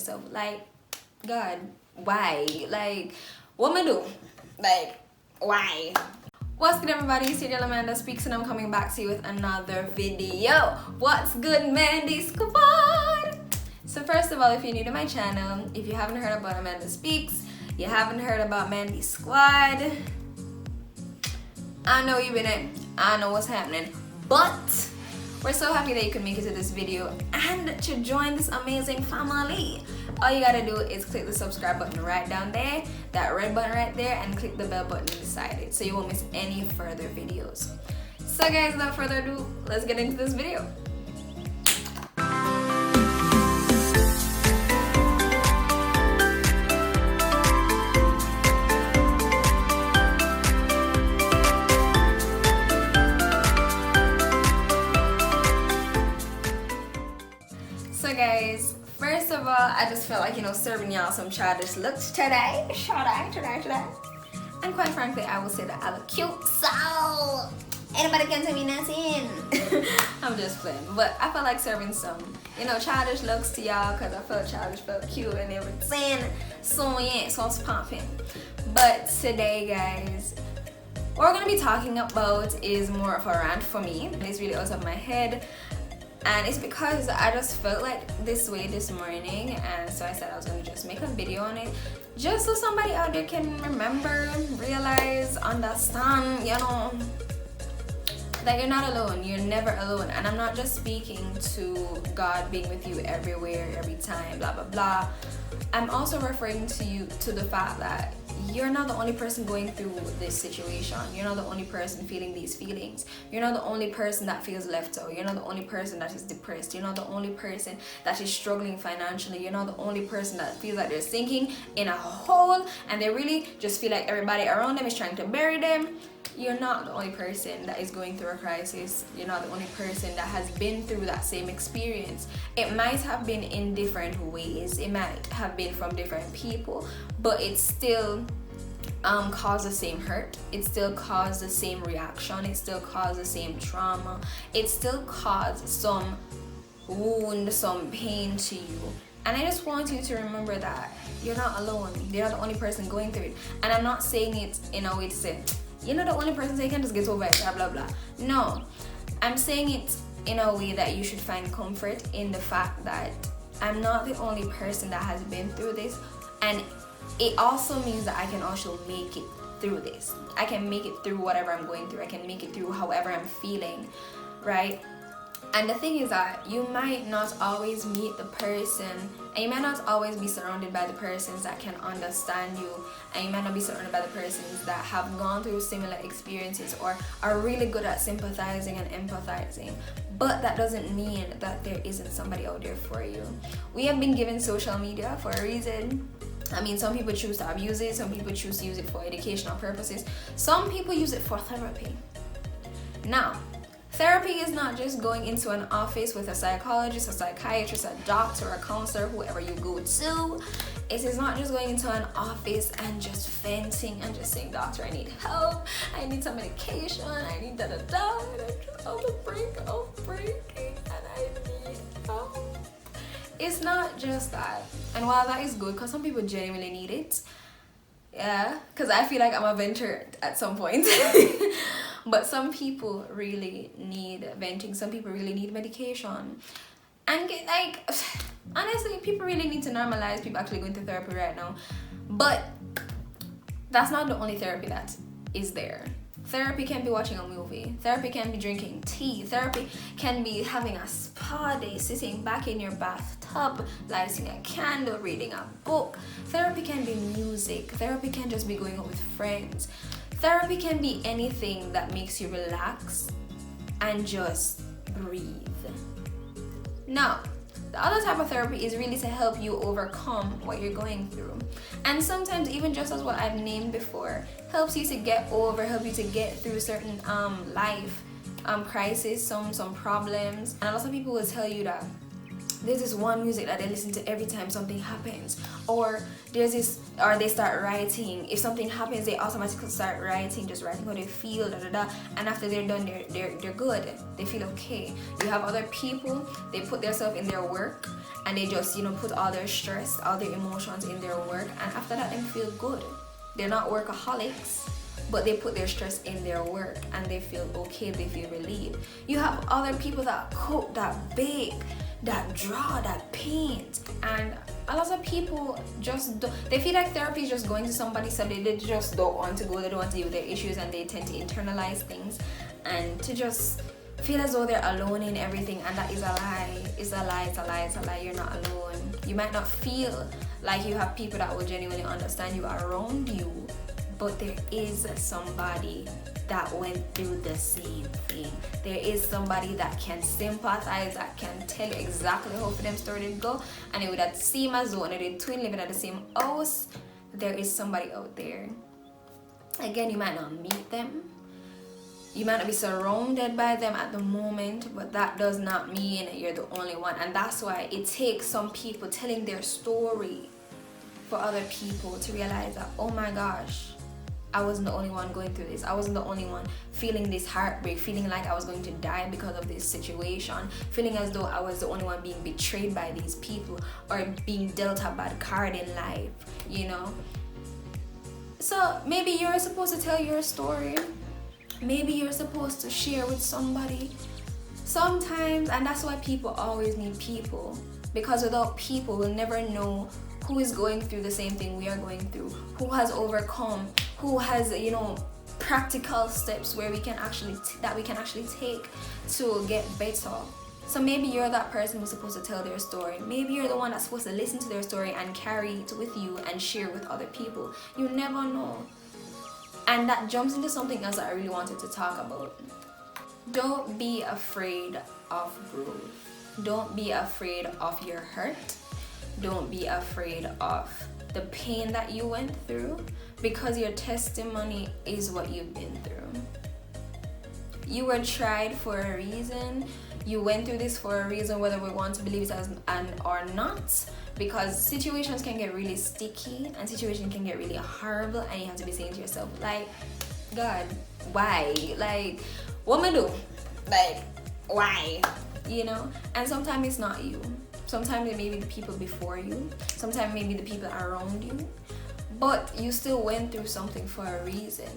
yourself. Like, God, why? Like, what am I do? Like, why? What's good, everybody? It's your girl AmandaSpeaks, and I'm coming back to you with another video. What's good, Mandy Squad? So first of all, if you're new to my channel, if you haven't heard about AmandaSpeaks, you haven't heard about Mandy Squad, I know you've been in, I know what's happening, but we're so happy that you could make it to this video and to join this amazing family. All you gotta do is click the subscribe button right down there, that red button right there, and click the bell button beside it so you won't miss any further videos. So guys, without further ado, let's get into this video. So guys, first of all, I just felt like, serving y'all some childish looks today. Today. And quite frankly, I will say that I look cute, so anybody can tell me nothing. I'm just playing. But I felt like serving some, childish looks to y'all because I felt childish, felt cute and everything. So yeah, so it's pumping. But today, guys, what we're going to be talking about is more of a rant for me. This really out of my head. And it's because I just felt like this way this morning, and so I said I was going to just make a video on it just so somebody out there can remember, realize, understand, that you're not alone. You're never alone. And I'm not just speaking to God being with you everywhere, every time, blah blah blah. I'm also referring to you to the fact that you're not the only person going through this situation. You're not the only person feeling these feelings. You're not the only person that feels left out. You're not the only person that is depressed. You're not the only person that is struggling financially. You're not the only person that feels like they're sinking in a hole and they really just feel like everybody around them is trying to bury them. You're not the only person that is going through a crisis. You're not the only person that has been through that same experience. It might have been in different ways. It might have been from different people, but it still caused the same hurt. It still caused the same reaction. It still caused the same trauma. It still caused some wound, some pain to you. And I just want you to remember that you're not alone. You're not the only person going through it. And I'm not saying it in a way to say, you're not the only person, so you can just get over it, blah blah blah. No, I'm saying it in a way that you should find comfort in the fact that I'm not the only person that has been through this, and it also means that I can also make it through this. I can make it through whatever I'm going through. I can make it through however I'm feeling, right? And the thing is that you might not always meet the person, and you might not always be surrounded by the persons that can understand you, and you might not be surrounded by the persons that have gone through similar experiences or are really good at sympathizing and empathizing. But that doesn't mean that there isn't somebody out there for you. We have been given social media for a reason. I mean, some people choose to abuse it, some people choose to use it for educational purposes, some people use it for therapy. Now, therapy is not just going into an office with a psychologist, a psychiatrist, a doctor, a counselor, whoever you go to. It is not just going into an office and just venting and just saying, doctor, I need help, I need some medication, I need da-da-da, and I'm just on the brink of breaking, and I need help. It's not just that. And while that is good, because some people genuinely need it, yeah, because I feel like I'm a venter at some point. But some people really need venting. Some people really need medication. And honestly, people really need to normalize people actually going to therapy right now. But that's not the only therapy that is there. Therapy can be watching a movie. Therapy can be drinking tea. Therapy can be having a spa day, sitting back in your bathtub, lighting a candle, reading a book. Therapy can be music. Therapy can just be going out with friends. Therapy can be anything that makes you relax and just breathe. Now, the other type of therapy is really to help you overcome what you're going through. And sometimes, even just as what I've named before, helps you to get over, help you to get through certain life crisis, some problems. And a lot of people will tell you that there's this one music that they listen to every time something happens, or there's this, or they start writing. If something happens, they automatically start writing, just writing how they feel, and after they're done, they're good, they feel okay. You have other people, they put themselves in their work, and they just, you know, put all their stress, all their emotions in their work, and after that they feel good. They're not workaholics, but they put their stress in their work and they feel okay, they feel relieved. You have other people that cook, that bake, that draw, that paint, and a lot of people just don't, they feel like therapy is just going to somebody, so they just don't want to go, they don't want to deal with their issues, and they tend to internalize things and to just feel as though they're alone in everything, and that is a lie. It's a lie, it's a lie, it's a lie. You're not alone. You might not feel like you have people that will genuinely understand you around you, but there is somebody that went through the same thing. There is somebody that can sympathize, that can tell you exactly how for them story did go, and it would have seem as though they're twin living at the same house. There is somebody out there. Again, you might not meet them, you might not be surrounded by them at the moment, but that does not mean you're the only one. And that's why it takes some people telling their story for other people to realize that, oh my gosh, I wasn't the only one going through this. I wasn't the only one feeling this heartbreak, feeling like I was going to die because of this situation, feeling as though I was the only one being betrayed by these people or being dealt a bad card in life, you know? So maybe you're supposed to tell your story. Maybe you're supposed to share with somebody. Sometimes, and that's why people always need people, because without people, we'll never know who is going through the same thing we are going through, who has overcome, who has, you know, practical steps where we can actually take to get better. So maybe you're that person who's supposed to tell their story. Maybe you're the one that's supposed to listen to their story and carry it with you and share with other people. You never know. And that jumps into something else that I really wanted to talk about. Don't be afraid of growth. Don't be afraid of your hurt. Don't be afraid of the pain that you went through, because your testimony is what you've been through. You were tried for a reason. You went through this for a reason, whether we want to believe it as or not, because situations can get really sticky and situations can get really horrible, and you have to be saying to yourself, like, God, why? Like, what am I do? Like, why? You know? And sometimes it's not you. Sometimes it may be the people before you. Sometimes maybe the people around you. But you still went through something for a reason.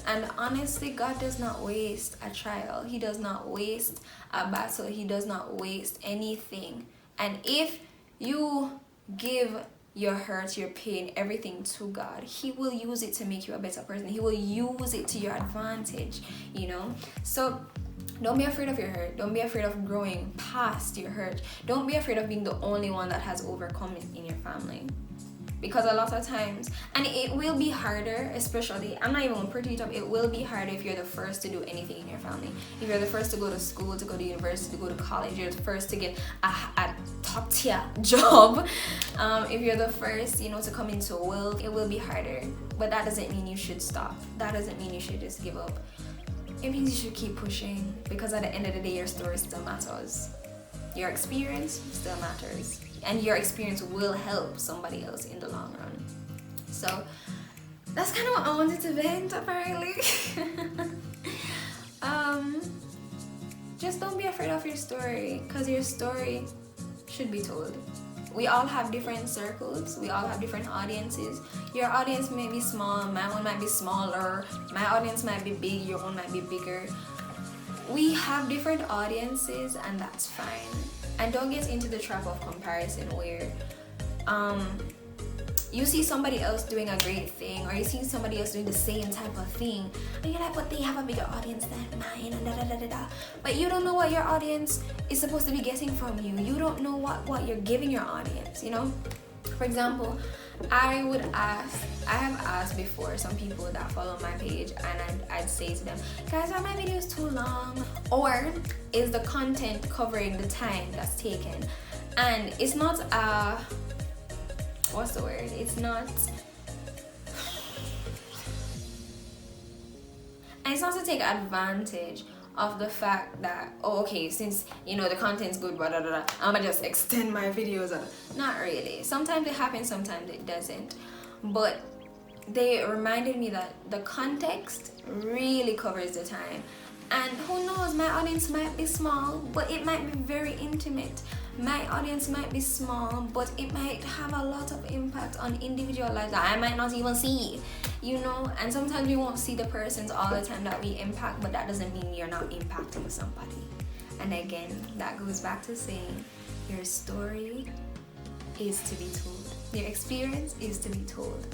And honestly, God does not waste a trial. He does not waste a battle. He does not waste anything. And if you give your hurt, your pain, everything to God, He will use it to make you a better person. He will use it to your advantage, you know? So don't be afraid of your hurt. Don't be afraid of growing past your hurt. Don't be afraid of being the only one that has overcome it in your family. Because a lot of times, and it will be harder, especially, I'm not even going to pretty it up, it will be harder if you're the first to do anything in your family. If you're the first to go to school, to go to university, to go to college, you're the first to get a top tier job. If you're the first, you know, to come into wealth, it will be harder. But that doesn't mean you should stop. That doesn't mean you should just give up. It means you should keep pushing, because at the end of the day, your story still matters. Your experience still matters. And your experience will help somebody else in the long run. So that's kind of what I wanted to vent, apparently. Just don't be afraid of your story, because your story should be told. We all have different circles. We all have different audiences. Your audience may be small, my one might be smaller, my audience might be big, your own might be bigger. We have different audiences, and that's fine. And don't get into the trap of comparison where you see somebody else doing a great thing, or you see somebody else doing the same type of thing, and you're like, but they have a bigger audience than mine, and da-da-da-da-da. But you don't know what your audience is supposed to be getting from you. You don't know what you're giving your audience, you know? For example, I have asked before some people that follow my page, and I'd say to them, guys, are my videos too long? Or is the content covering the time that's taken? And it's not what's the word? It's not, and it's not to take advantage of the fact that, oh, okay, since you know the content's good, blah, blah, blah, I'm gonna just extend my videos. Not really. Sometimes it happens, sometimes it doesn't. But they reminded me that the context really covers the time. And who knows, my audience might be small, but it might be very intimate. My audience might be small, but it might have a lot of impact on individual lives that I might not even see, you know. And sometimes we won't see the persons all the time that we impact, but that doesn't mean you're not impacting somebody. And again, that goes back to saying your story is to be told. Your experience is to be told.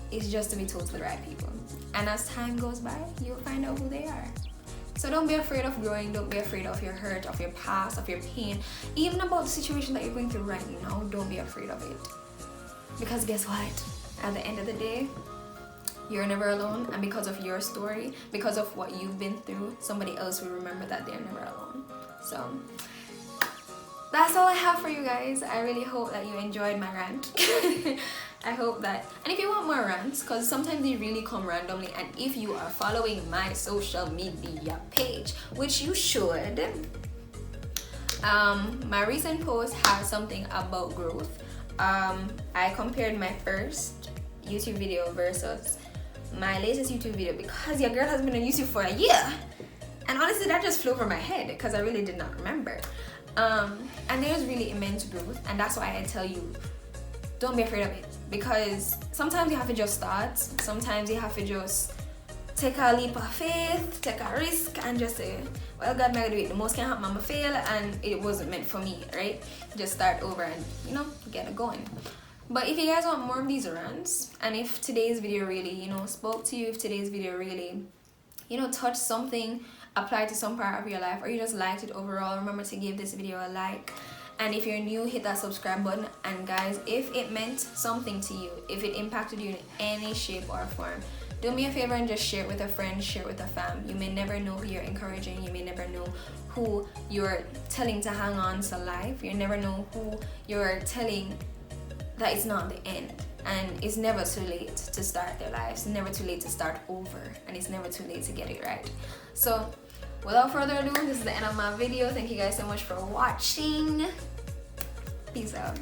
It's just to be told to the right people. And as time goes by, you'll find out who they are. So don't be afraid of growing. Don't be afraid of your hurt, of your past, of your pain. Even about the situation that you're going through right now, don't be afraid of it. Because guess what? At the end of the day, you're never alone. And because of your story, because of what you've been through, somebody else will remember that they're never alone. So that's all I have for you guys. I really hope that you enjoyed my rant. I hope that, and if you want more rants, because sometimes they really come randomly, and if you are following my social media page, which you should, my recent post has something about growth. I compared my first YouTube video versus my latest YouTube video, because your girl has been on YouTube for a year, and honestly that just flew over my head because I really did not remember. And there's really immense growth, and that's why I tell you, don't be afraid of it, because sometimes you have to just start. Sometimes you have to just take a leap of faith, take a risk, and just say, well, God, may I do it. The most can happen, I'ma fail, and it wasn't meant for me, right? Just start over and, you know, get it going. But if you guys want more of these rants, and if today's video really, you know, spoke to you, if today's video really, you know, touched something, applied to some part of your life, or you just liked it overall, remember to give this video a like. And if you're new, hit that subscribe button. And guys, if it meant something to you, if it impacted you in any shape or form, do me a favor and just share it with a friend, share it with a fam. You may never know who you're encouraging. You may never know who you're telling to hang on to life. You never know who you're telling that it's not the end. And it's never too late to start their lives. It's never too late to start over. And it's never too late to get it right. So without further ado, this is the end of my video. Thank you guys so much for watching. Peace out.